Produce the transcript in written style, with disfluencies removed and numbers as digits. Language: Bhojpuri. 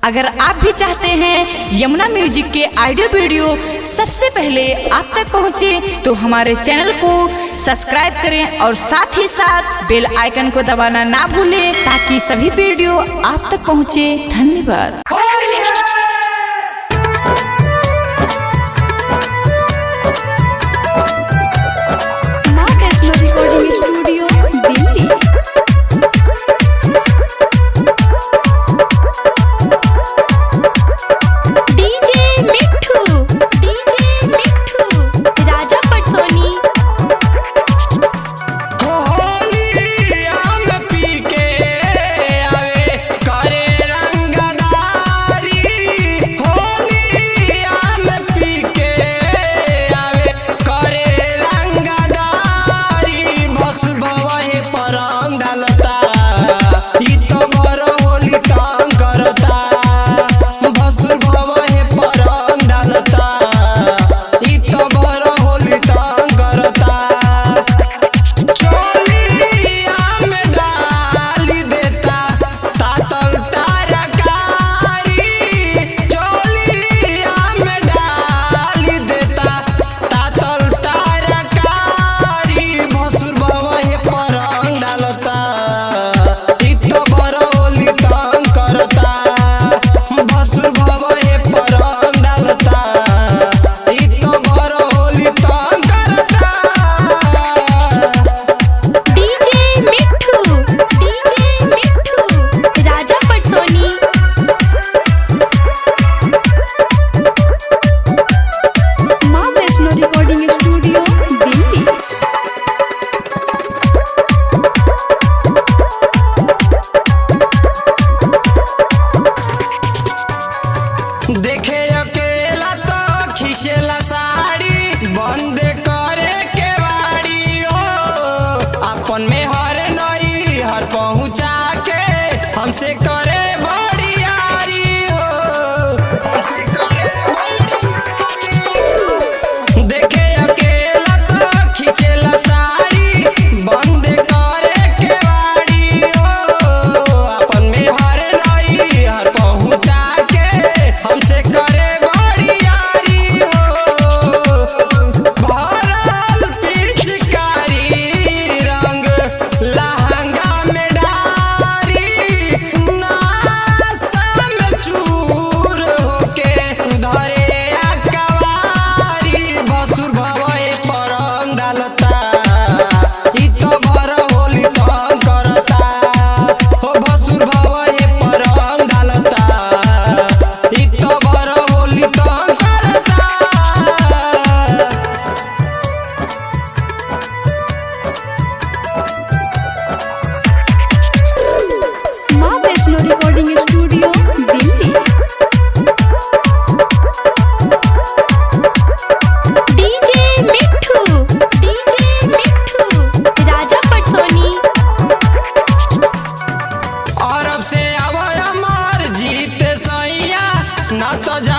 अगर आप भी चाहते हैं यमुना म्यूजिक के ऑडियो वीडियो सबसे पहले आप तक पहुंचे, तो हमारे चैनल को सब्सक्राइब करें और साथ ही साथ बेल आइकन को दबाना ना भूलें ताकि सभी वीडियो आप तक पहुंचे। धन्यवाद। देखे अकेला तो खींचेला साड़ी, बंद करे के बाड़ी हो। अपन में हर नई हर पहुँचा के हमसे करे बड़ी यारी हो। देखे अकेला तो खींचेला साड़ी, बंद करे के बाड़ी हो। अपन में हर नई हर पहुँचा के हमसे करे बड़ी यारी हो। भरल पिचकारी रंग लहंगा में डारी, नासा में चूर होके धरे अकवारी। भसुर भवए परम डालता, इ तो भर होली तंग करता हो। भसुर भवए परम डालता, इ तो भर होली तंग करता। माँ Vaishno recording studio Delhi. DJ मिट्ठू राजा पटसोनी। अरब से आवा अमर जीत सैया, ना तो जा